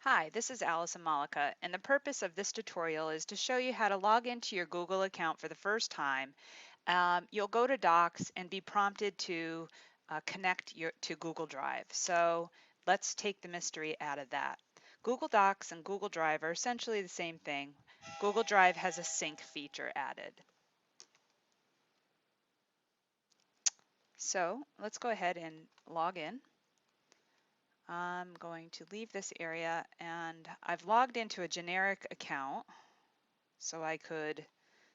Hi, this is Allison Malika, and the purpose of this tutorial is to show you how to log into your Google account for the first time. You'll go to Docs and be prompted to connect to Google Drive. So let's take the mystery out of that. Google Docs and Google Drive are essentially the same thing. Google Drive has a sync feature added. So let's go ahead and log in. I'm going to leave this area, and I've logged into a generic account so I could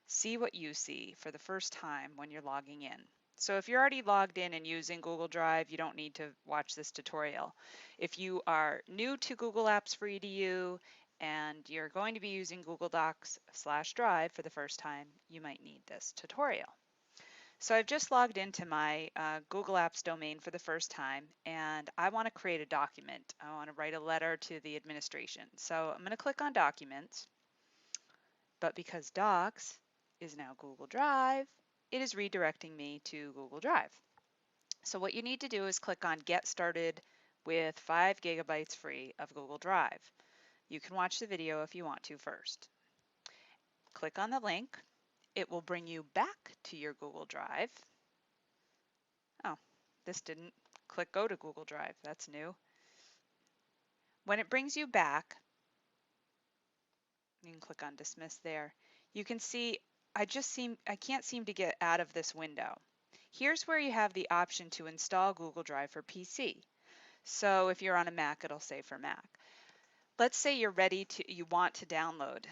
see what you see for the first time when you're logging in. So if you're already logged in and using Google Drive, you don't need to watch this tutorial. If you are new to Google Apps for EDU and you're going to be using Google Docs/Drive for the first time, you might need this tutorial. So I've just logged into my Google Apps domain for the first time, and I want to create a document. I want to write a letter to the administration. So I'm going to click on Documents, but because Docs is now Google Drive, it is redirecting me to Google Drive. So what you need to do is click on Get Started with 5 GB free of Google Drive. You can watch the video if you want to first. Click on the link. It will bring you back to your Google Drive. Oh, this didn't click Go to Google Drive. That's new. When it brings you back, you can click on Dismiss there. You can see I can't seem to get out of this window. Here's where you have the option to install Google Drive for PC. So if you're on a Mac, it'll say for Mac. Let's say you want to download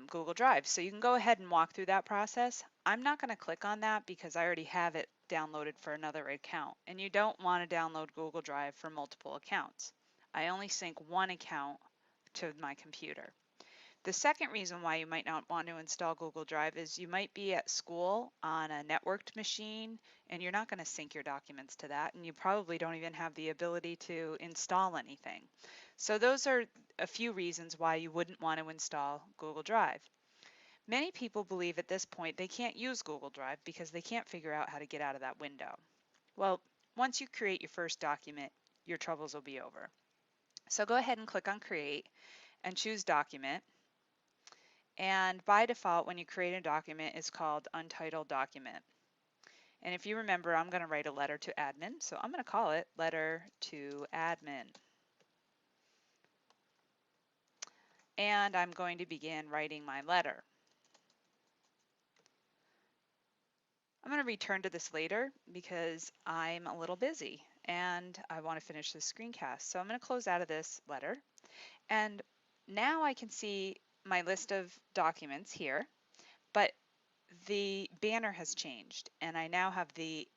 Google Drive. So you can go ahead and walk through that process. I'm not going to click on that because I already have it downloaded for another account. And you don't want to download Google Drive for multiple accounts. I only sync one account to my computer. The second reason why you might not want to install Google Drive is you might be at school on a networked machine and you're not going to sync your documents to that, and you probably don't even have the ability to install anything. So those are a few reasons why you wouldn't want to install Google Drive. Many people believe at this point they can't use Google Drive because they can't figure out how to get out of that window. Well, once you create your first document, your troubles will be over. So go ahead and click on Create and choose Document. And by default, when you create a document, it's called Untitled Document. And if you remember, I'm going to write a letter to admin, so I'm going to call it Letter to Admin. And I'm going to begin writing my letter. I'm going to return to this later because I'm a little busy and I want to finish this screencast. So I'm going to close out of this letter. And now I can see my list of documents here, but the banner has changed and I now have the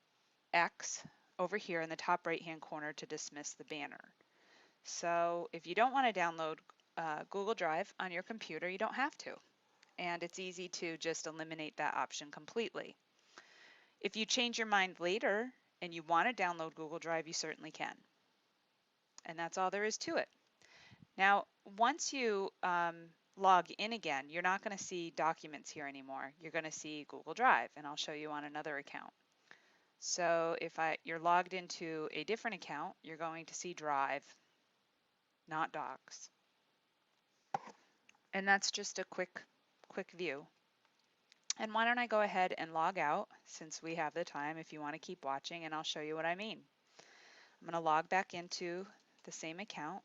X over here in the top right hand corner to dismiss the banner. So if you don't want to download Google Drive on your computer, you don't have to. And it's easy to just eliminate that option completely. If you change your mind later and you want to download Google Drive, you certainly can. And that's all there is to it. Now, once you log in again, you're not going to see documents here anymore. You're going to see Google Drive, and I'll show you on another account. So if you're logged into a different account, you're going to see Drive, not Docs. And that's just a quick view. And why don't I go ahead and log out since we have the time if you want to keep watching, and I'll show you what I mean. I'm going to log back into the same account.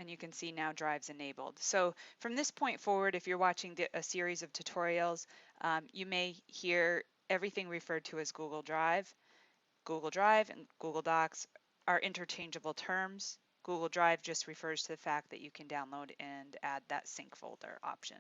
And you can see now Drive's enabled. So from this point forward, if you're watching a series of tutorials, you may hear everything referred to as Google Drive. Google Drive and Google Docs are interchangeable terms. Google Drive just refers to the fact that you can download and add that sync folder option.